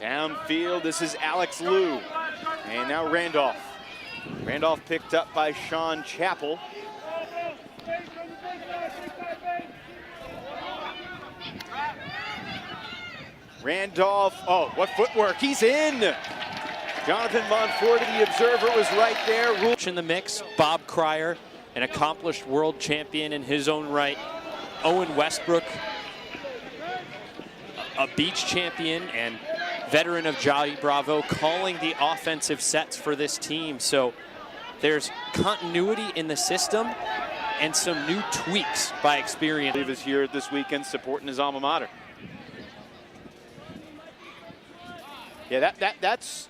Downfield, this is Alex Liu. And now Randolph. Randolph picked up by Sean Chappell. Randolph, oh, what footwork, he's in! Jonathan Monforte, the observer, was right there. In the mix, Bob Cryer, an accomplished world champion in his own right. Owen Westbrook, a beach champion and veteran of Jolly Bravo, calling the offensive sets for this team. So there's continuity in the system and some new tweaks by experience. He was here this weekend supporting his alma mater. Yeah, that's,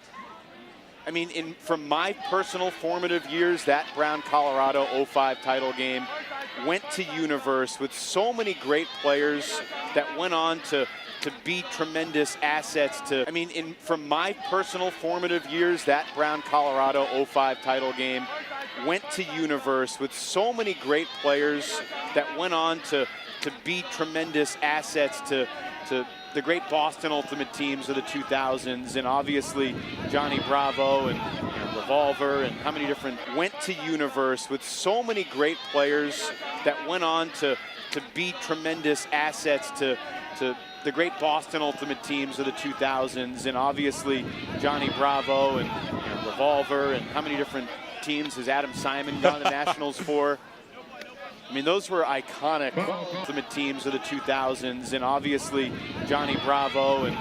I mean, from my personal formative years, that Brown Colorado 05 title game went to universe with so many great players that went on to be tremendous assets to, I mean, from my personal formative years, that Brown Colorado 05 title game went to universe with so many great players that went on to be tremendous assets to the great Boston Ultimate teams of the 2000s, and obviously Johnny Bravo and Revolver, and how many different went to universe with so many great players that went on to be tremendous assets to the great Boston Ultimate teams of the 2000s, and obviously Johnny Bravo and Revolver, and how many different teams has Adam Simon gone to nationals for? I mean, those were iconic Ultimate teams of the 2000s, and obviously Johnny Bravo and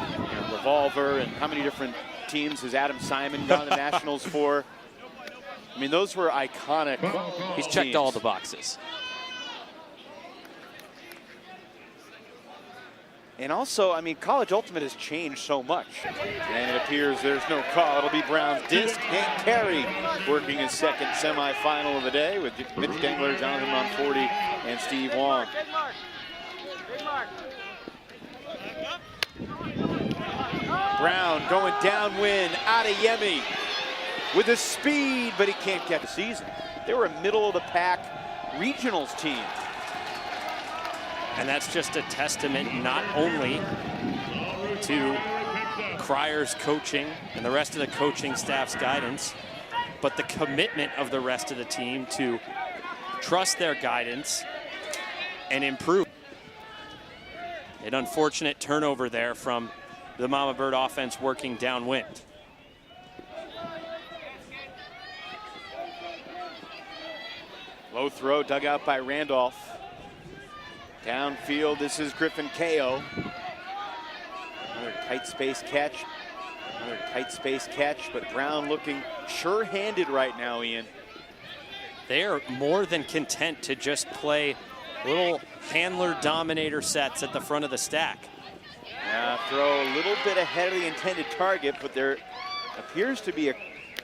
Revolver, and how many different teams has Adam Simon gone to nationals for? I mean, those were iconic. He's checked all the boxes. And also, I mean, College Ultimate has changed so much. And it appears there's no call. It'll be Brown's disc. Hank Carey working his second semifinal of the day with Mitch Dengler, Jonathan Monforte, and Steve Wong. Brown going downwind, Adeyemi with the speed, but he can't get the season. They were a middle-of-the-pack regionals team. And that's just a testament not only to Cryer's coaching and the rest of the coaching staff's guidance, but the commitment of the rest of the team to trust their guidance and improve. An unfortunate turnover there from the Mama Bird offense working downwind. Low throw dug out by Randolph. Downfield, this is Griffin Ko. Another tight space catch. Another tight space catch, but Brown looking sure-handed right now, Ian. They are more than content to just play little handler-dominator sets at the front of the stack. Throw a little bit ahead of the intended target, but there appears to be a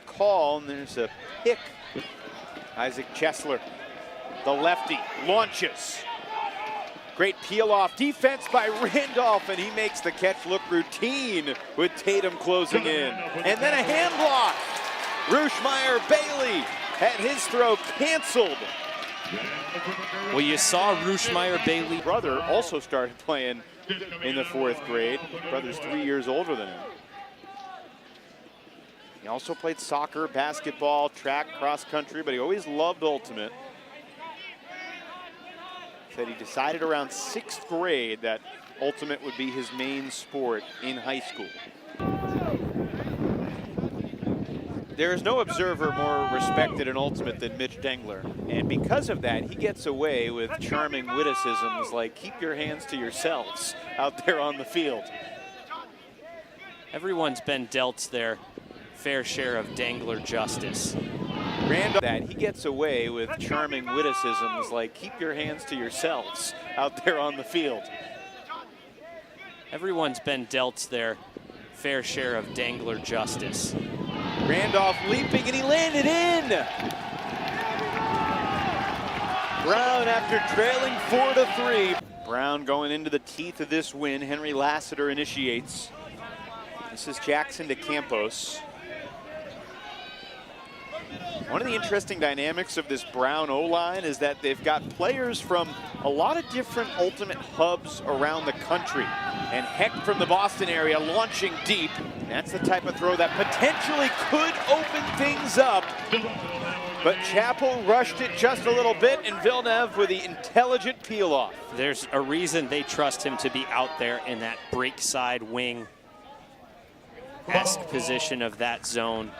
call, and there's a pick. Isaac Chesler, the lefty, launches. Great peel-off defense by Randolph, and he makes the catch look routine with Tatum closing in. And then a hand block. Rueschemeyer Bailey had his throw canceled. Well, you saw Rueschemeyer Bailey. Brother also started playing in the 4th grade. Brother's 3 years older than him. He also played soccer, basketball, track, cross country, but he always loved Ultimate. That he decided around 6th grade that Ultimate would be his main sport in high school. There is no observer more respected in Ultimate than Mitch Dengler, and because of that, he gets away with charming witticisms like "keep your hands to yourselves" out there on the field. Everyone's been dealt their fair share of Dengler justice. Randolph, that he gets away with charming witticisms like "keep your hands to yourselves" out there on the field. Everyone's been dealt their fair share of Dengler justice. Randolph leaping, and he landed in. Brown after trailing 4-3. Brown going into the teeth of this win. Henry Lassiter initiates. This is Jackson to Campos. One of the interesting dynamics of this Brown O-line is that they've got players from a lot of different ultimate hubs around the country. And Heck from the Boston area launching deep. That's the type of throw that potentially could open things up. But Chappell rushed it just a little bit, and Villeneuve with the intelligent peel off. There's a reason they trust him to be out there in that break side wing-esque position of that zone.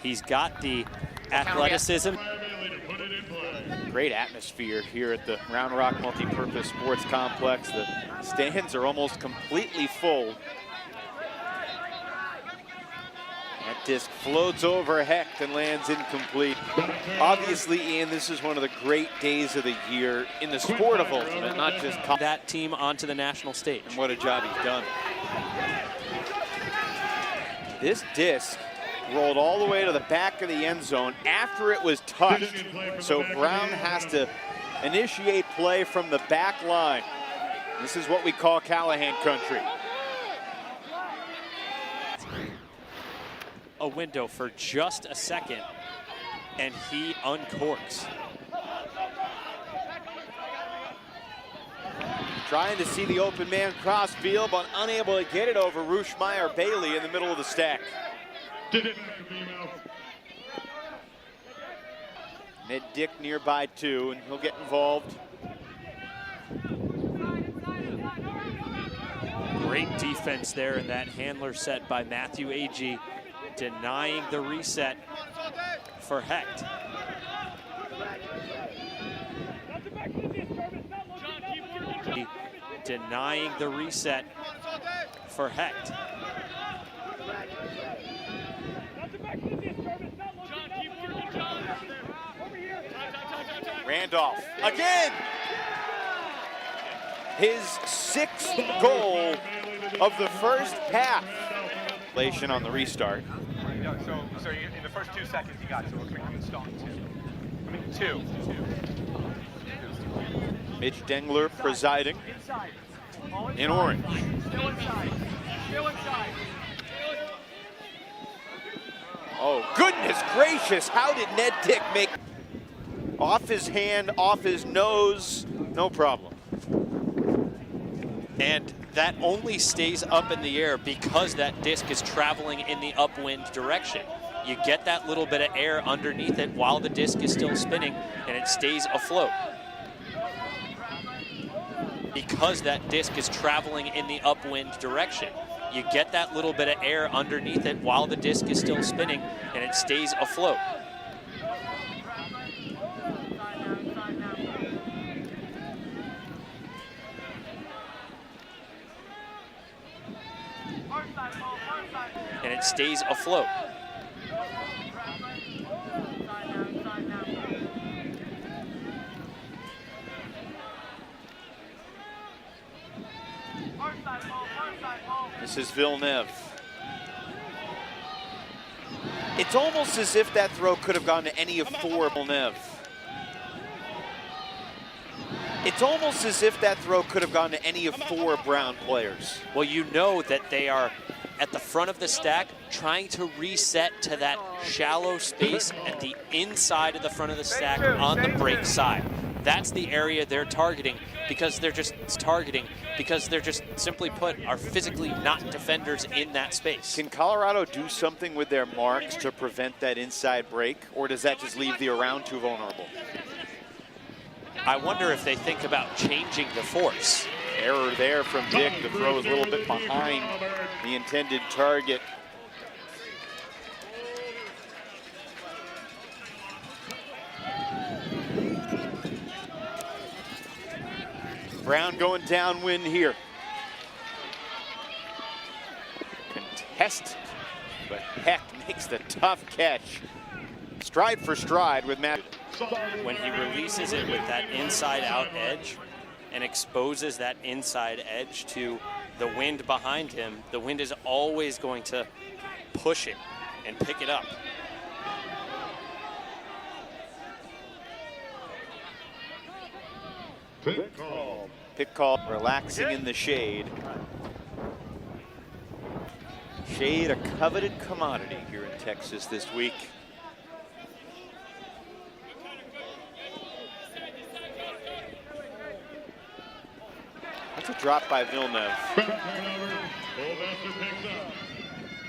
He's got the athleticism. Great atmosphere here at the Round Rock Multipurpose Sports Complex. The stands are almost completely full. That disc floats over Hecht and lands incomplete. Obviously, Ian, this is one of the great days of the year in the sport of ultimate, not just that team onto the national stage. And what a job he's done. This disc rolled all the way to the back of the end zone after it was touched. So Brown has to initiate play from the back line. This is what we call Callahan country. A window for just a second, and he uncorks. Trying to see the open man cross field, but unable to get it over Rueschemeyer Bailey in the middle of the stack. Ned Dick nearby too, and he'll get involved. Great defense there in that handler set by Matthew Agee, denying the reset for Hecht. Denying the reset for Hecht. Randolph again. His sixth goal of the first half. On the restart. So in the first 2 seconds you got it, so we're installing two. Mitch Dengler presiding in orange. Oh, goodness gracious, how did Ned Dick make off his hand, off his nose, no problem. And that only stays up in the air because that disc is traveling in the upwind direction. You get that little bit of air underneath it while the disc is still spinning, and it stays afloat. Because that disc is traveling in the upwind direction. You get that little bit of air underneath it while the disc is still spinning, and it stays afloat. And it stays afloat. This is Villeneuve. It's almost as if that throw could have gone to any of four. Villeneuve. It's almost as if that throw could have gone to any of four Brown players. Well, you know that they are at the front of the stack trying to reset to that shallow space at the inside of the front of the stack on the break side. That's the area they're targeting because they're just simply put are physically not defenders in that space. Can Colorado do something with their marks to prevent that inside break, or does that just leave the around too vulnerable? I wonder if they think about changing the force. Error there from Dick. The throw is a little bit behind the intended target. Brown going downwind here. Contested, but Heck makes the tough catch. Stride for stride with Matt. When he releases it with that inside-out edge and exposes that inside edge to the wind behind him, the wind is always going to push it and pick it up. Pick call, relaxing in the shade. Shade, a coveted commodity here in Texas this week. drop by Villeneuve.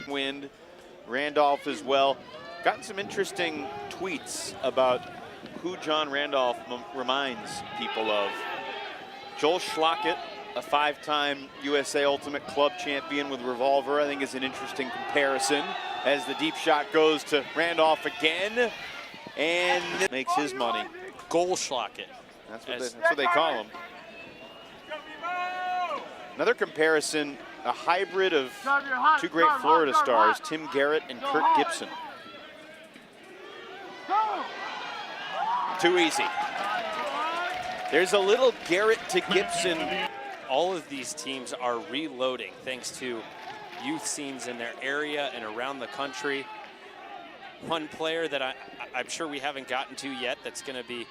Wind, Randolph as well. Gotten some interesting tweets about who John Randolph reminds people of. Joel Schlockett, a 5-time USA Ultimate Club champion with Revolver, I think is an interesting comparison as the deep shot goes to Randolph again and makes his money. Goal Schlockett. That's what they call him. Another comparison, a hybrid of two great Florida stars, Tim Garrett and Kirk Gibson. Too easy. There's a little Garrett to Gibson. All of these teams are reloading thanks to youth scenes in their area and around the country. One player that I'm sure we haven't gotten to yet that's going to be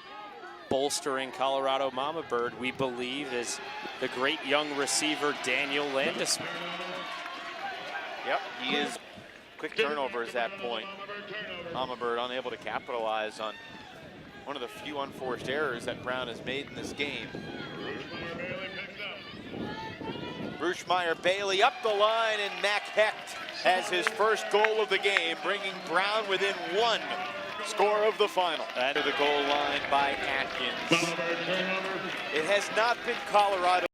bolstering Colorado Mama Bird, we believe, is the great young receiver Daniel Landesman. Yep, he is. Quick turnovers at that point. Mama Bird unable to capitalize on one of the few unforced errors that Brown has made in this game. Rueschemeyer Bailey up the line, and Mac Hecht has his first goal of the game, bringing Brown within one score of the final. To the goal line by Atkins. It has not been Colorado.